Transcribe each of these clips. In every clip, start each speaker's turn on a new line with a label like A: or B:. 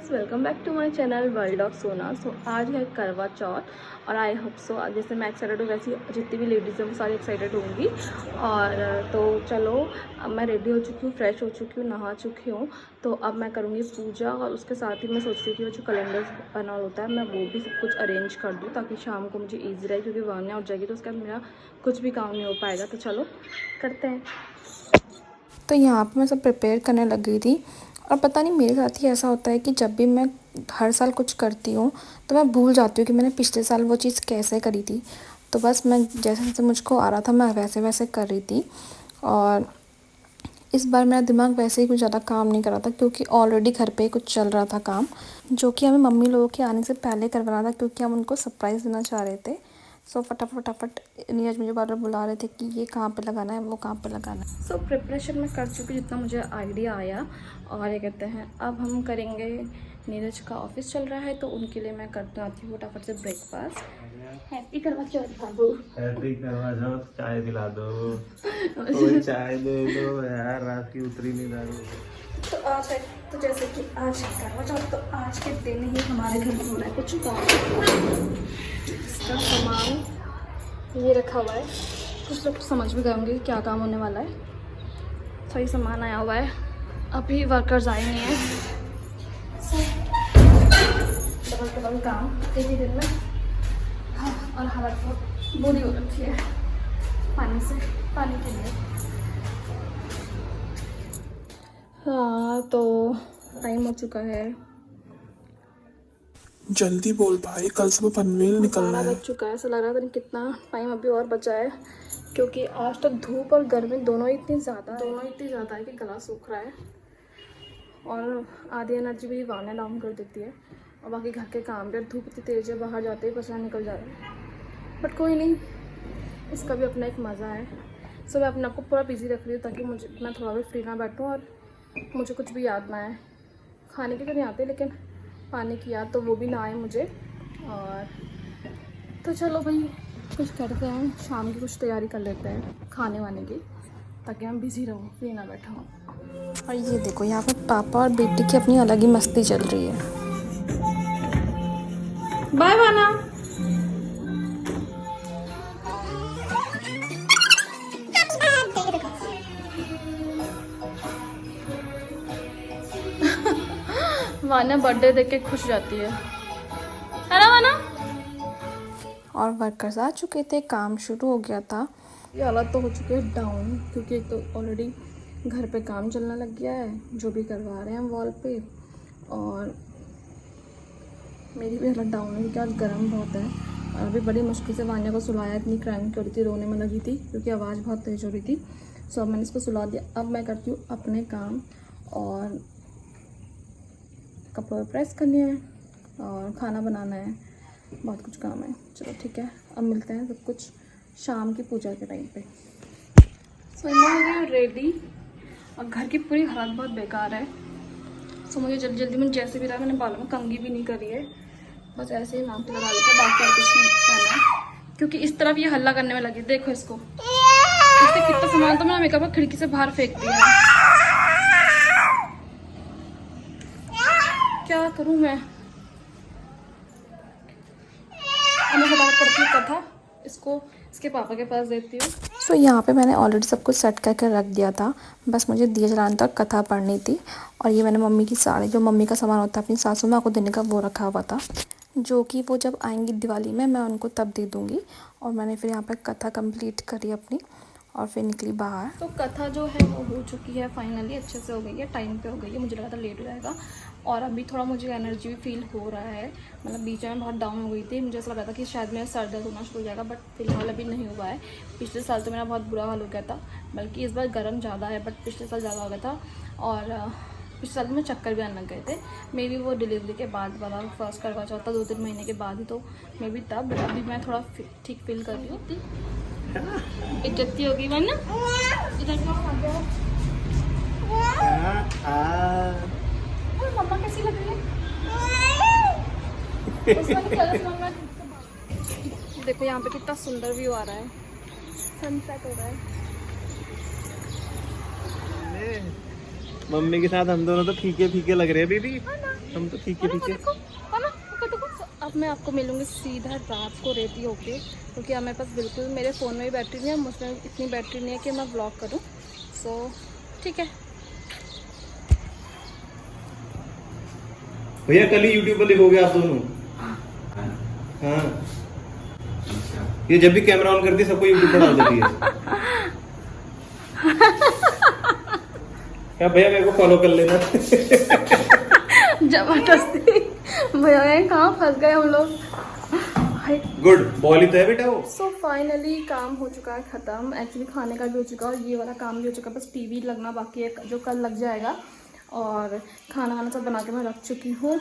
A: Guys, welcome back to my channel world of Sona. So आज है करवा चौथ और आई होप सो जैसे मैं एक्साइटेड हूँ वैसे जितनी भी लेडीज़ हैं वो सारी एक्साइटेड होंगी। और तो चलो, अब मैं रेडी हो चुकी हूँ, फ्रेश हो चुकी हूँ, नहा चुकी हूँ। तो अब मैं करूँगी पूजा और उसके साथ ही मैं सोच रही थी वो जो कैलेंडर बना होता है मैं वो भी सब कुछ अरेंज कर दूँ ताकि शाम को मुझे ईजी रहे, क्योंकि वान्या उठ जाएगी तो उसके बाद मेरा कुछ भी काम नहीं हो पाएगा। तो चलो करते हैं।
B: तो यहाँ पे मैं सब प्रिपेयर करने लग गई थी। और पता नहीं मेरे साथ ही ऐसा होता है कि जब भी मैं हर साल कुछ करती हूँ तो मैं भूल जाती हूँ कि मैंने पिछले साल वो चीज़ कैसे करी थी। तो बस मैं जैसे जैसे मुझको आ रहा था मैं वैसे वैसे कर रही थी। और इस बार मेरा दिमाग वैसे ही कुछ ज़्यादा काम नहीं कर रहा था क्योंकि ऑलरेडी घर पे कुछ चल रहा था काम, जो कि हमें मम्मी लोगों के आने से पहले करवाना था क्योंकि हम उनको सरप्राइज़ देना चाह रहे थे। सो फटाफट नीरज मुझे बार बार बुला रहे थे कि ये कहाँ पे लगाना है, वो कहाँ पे लगाना है।
A: सो प्रिपरेशन मैं कर चुकी जितना मुझे आइडिया आया। और ये कहते हैं अब हम करेंगे, नीरज का ऑफिस चल रहा है तो उनके लिए मैं करते आती हूँ फटाफट से ब्रेकफास्ट। हैप्पी करवा चौथ बाबू।
C: हैप्पी करवा चौथ। चाय दिला दो, कोई चाय दे दो यार, रात की उतरी नहीं दारू।
A: तो आज है, तो जैसे कि आज करवा चौथ तो आज के दिन ही हमारे घर में हो रहा है कुछ काम। इसका सामान ये रखा हुआ है, कुछ लोग समझ भी गए होंगे कि क्या काम होने वाला है। सही सामान आया हुआ है, अभी वर्कर्स आए नहीं हैं। डबल काम एक ही दिन में। हाँ, और हालत बहुत बुरी हो रखी है पानी के लिए। हाँ, तो टाइम हो चुका है,
D: जल्दी बोल भाई, कल सुबह पनवेल निकलना
A: 12
D: है।
A: बज चुका है। ऐसा लग रहा था नहीं कितना टाइम अभी और बचा है, क्योंकि आज तक धूप और गर्मी दोनों इतनी ज़्यादा है कि गला सूख रहा है और आधी एनर्जी भी वाने डाउन कर देती है। और बाकी घर के काम भी, धूप इतनी तेज़ है, बाहर जाते ही पसीना निकल जा रहा है। बट कोई नहीं, इसका भी अपना एक मज़ा है। सो मैं अपने आप को पूरा बिजी रख रही हूँ ताकि मैं थोड़ा भी फ्री ना बैठूँ और मुझे कुछ भी याद ना आए। खाने के तो नहीं आते लेकिन पानी की याद तो वो भी ना आए मुझे। और तो चलो भाई कुछ करते हैं, शाम की कुछ तैयारी कर लेते हैं खाने वाने की, ताकि हम बिज़ी रहूँ, फ्री ना बैठा हूँ।
B: और ये देखो यहाँ पे पापा और बेटी की अपनी अलग ही मस्ती चल रही है।
A: बाय वाना। वाना बर्थडे देख के खुश जाती है ना वाना।
B: और वर्कर्स आ चुके थे, काम शुरू हो गया था।
A: ये हालत तो हो चुके हैं डाउन, क्योंकि एक तो ऑलरेडी घर पे काम चलने लग गया है जो भी करवा रहे हैं हम वॉल पे। और मेरी भी हालत डाउन है क्योंकि आज गर्म बहुत है। और अभी बड़ी मुश्किल से वान्या को सुलाया, इतनी क्राइम कर रही थी, रोने में लगी थी क्योंकि आवाज़ बहुत तेज़ हो रही थी। सो अब मैंने इसको सुला दिया। अब मैं करती हूँ अपने काम, और कपड़े प्रेस करने हैं और खाना बनाना है, बहुत कुछ काम है। चलो ठीक है, अब मिलते हैं सब कुछ शाम की पूजा के टाइम पे। सो मैं हो गई रेडी और घर की पूरी हालत बहुत बेकार है। सो मुझे जल्दी जल्दी में जैसे भी रहा, मैंने बालों में कंघी भी नहीं करी है, बस ऐसे ही नाम पे लगा लेते, बाकी और कुछ नहीं करना है। क्योंकि इस तरफ ये हल्ला करने में लगी, देखो इसको, इससे कितना सामान तो मैंने मेकअप खिड़की से बाहर फेंक दिया है। क्या करूँ मैं? अब मैं फटाफट पढ़ती हूँ कथा, इसको इसके पापा के पास देती हूँ।
B: सो यहाँ पे मैंने ऑलरेडी सब कुछ सेट करके रख दिया था, बस मुझे दिया जलाने तक कथा पढ़नी थी। और ये मैंने मम्मी की साड़ी, जो मम्मी का सामान होता है अपनी सासू माँ को देने का, वो रखा हुआ था, जो कि वो जब आएंगी दिवाली में मैं उनको तब दे दूँगी। और मैंने फिर यहाँ पर कथा कंप्लीट करी अपनी और फिर निकली बाहर।
A: तो कथा जो है वो हो चुकी है फाइनली, अच्छे से हो गई है, टाइम पे हो गई है। मुझे लगा था लेट हो जाएगा और अभी थोड़ा मुझे एनर्जी भी फील हो रहा है। मतलब बीच में बहुत डाउन हो गई थी, मुझे ऐसा लगा था कि शायद मेरा सर दर्द होना शुरू हो जाएगा, बट फिलहाल अभी नहीं हुआ है। पिछले साल तो मेरा बहुत बुरा हाल हो गया था, बल्कि इस बार गर्म ज़्यादा है, बट पिछले साल ज़्यादा हो गया था। और पिछले साल में चक्कर भी आने लग गए थे, मे बी वो डिलीवरी के बाद वाला फर्स्ट करवा चौथा 2-3 महीने के बाद ही, तो मे बी तब। अभी मैं थोड़ा ठीक फील कर रही हूँ। इज्जती होगी वरना इधर मम्मा कैसी लग रही है? देखो यहाँ पे कितना सुंदर व्यू आ रहा है, सनसेट हो रहा है।
C: मम्मी के साथ हम दोनों तो फीके फीके लग रहे हैं दीदी। हम तो ठीक है ठीक है।
A: देखो मामा देखो। अब मैं आपको मिलूंगी सीधा रात को रेडी होके, क्योंकि अब मेरे पास बिल्कुल मेरे फ़ोन में भी बैटरी नहीं है, मुझमें इतनी बैटरी नहीं है कि मैं ब्लॉग करूँ। सो ठीक है।
C: भैया कल ही यूट्यूब पर देखोगे आप दोनों? हाँ, ये जब भी कैमरा ऑन करती है सबको यूट्यूब पर डाल देती है। क्या भैया मेरे को फॉलो कर लेना।
A: जबरदस्ती भैया कहाँ फंस गए हम लोग।
C: गुड बॉल ही तो है बेटा वो।
A: सो फाइनली काम हो चुका है ख़त्म। एक्चुअली खाने का भी हो चुका है और ये वाला काम भी हो चुका है, बस टीवी लगना बाकी है जो कल लग जाएगा। और खाना वाना सब बना के मैं रख चुकी हूँ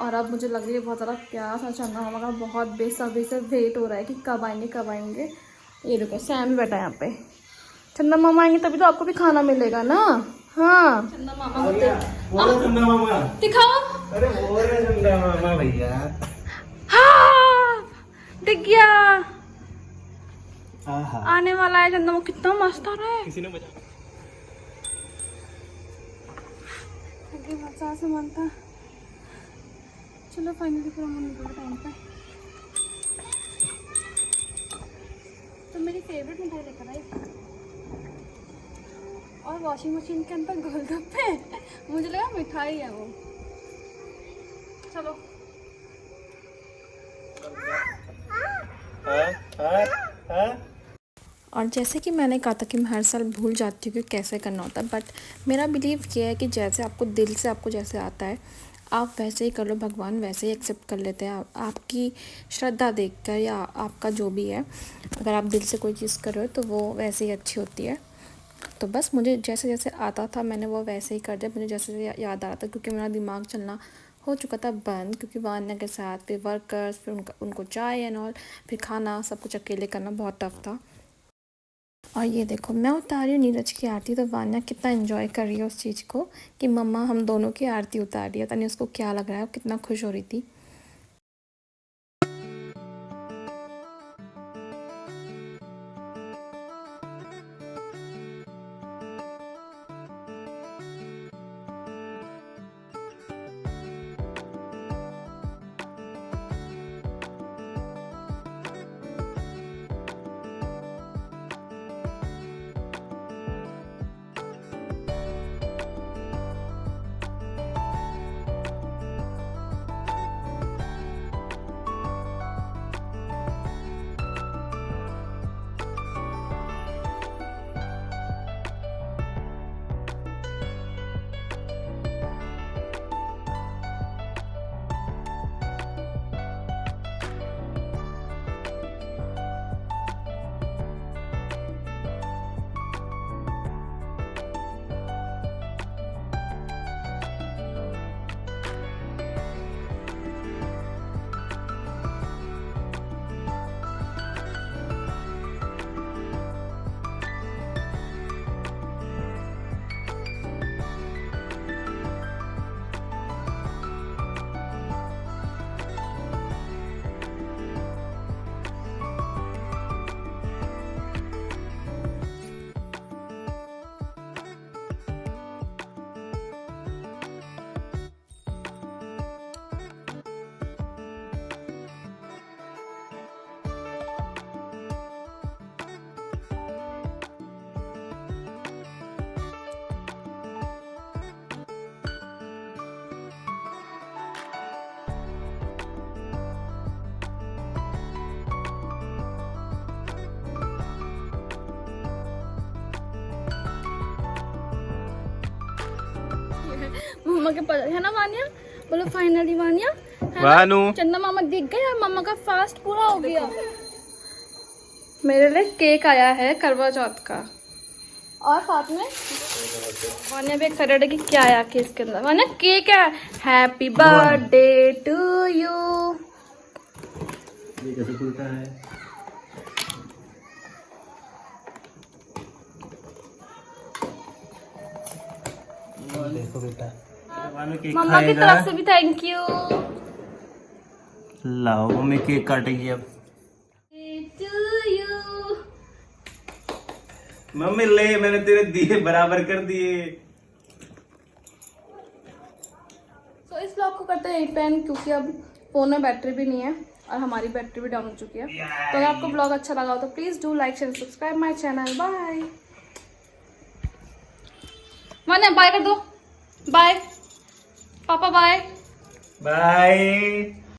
A: और अब मुझे लग रही है बहुत ज़्यादा प्यास और चंदा मामा का बहुत बेसब्री से वेट हो रहा है कि कब आएंगे। ये देखो सैम बैठा है यहाँ पे। चंदा मामा आएंगे तभी तो आपको भी खाना मिलेगा ना। हाँ चंदा मामा होते
C: चंदा मामा
A: दिखाओ।
C: अरे वो रहे चंदा मामा भैया।
A: हाँ दिख गया,
C: आहा
A: आने वाला है चंदा मामा। कितना मस्त आ रहा है।
C: किसी ने बचा
A: से मन था। चलो फाइनली पूरा मन निकल टाइम पे। तो मेरी फेवरेट मिठाई लेकर आई और वॉशिंग मशीन के अंदर गोलगप्पे। मुझे लगा मिठाई है वो। चलो
B: और जैसे कि मैंने कहा था कि मैं हर साल भूल जाती हूँ कि कैसे करना होता है, बट मेरा बिलीव ये है कि जैसे आपको दिल से आपको जैसे आता है आप वैसे ही कर लो, भगवान वैसे ही एक्सेप्ट कर लेते हैं। आपकी श्रद्धा देखकर या आपका जो भी है, अगर आप दिल से कोई चीज़ कर रहे हो तो वो वैसे ही अच्छी होती है। तो बस मुझे जैसे जैसे आता था मैंने वो वैसे ही कर दिया। मुझे जैसे याद आ रहा था क्योंकि मेरा दिमाग चलना हो चुका था बंद, क्योंकि वान्या के साथ फिर वर्कर्स, फिर उनको चाय एंड ऑल, फिर खाना, सब कुछ अकेले करना बहुत टफ था। और ये देखो मैं उतार रही हूँ नीरज की आरती, तो वान्या कितना एंजॉय कर रही है उस चीज़ को कि मम्मा हम दोनों की आरती उतार रही है। तनी उसको क्या लग रहा है, वो कितना खुश हो रही थी।
A: मम्मा के पास है ना वान्या। बोलो फाइनली वान्या
C: वानू
A: चंदा मामा दिख गए और मम्मा का फास्ट पूरा हो गया। मेरे लिए केक आया है करवा चौथ का और साथ में वान्या भी एक्साइटेड है कि क्या आया केक इसके अंदर। वान्या केक है। Happy birthday to you.
C: ये कैसे खुलता है? देखो बेटा
A: मम्मा की तरफ से भी थैंक यू।
C: लाओ मम्मी केक काटेगी अब।
A: To you.
C: मम्मी ले मैंने तेरे दिए बराबर कर दिए।
A: सो तो इस ब्लॉग को करते हैं यहीं पे एंड, क्योंकि अब फ़ोन में बैटरी भी नहीं है और हमारी बैटरी भी डाउन हो चुकी है। तो अगर आपको ब्लॉग अच्छा लगा हो तो please do like and subscribe my channel. Bye. मैंने बाय कर दो। बाय पापा, बाय
C: बाय।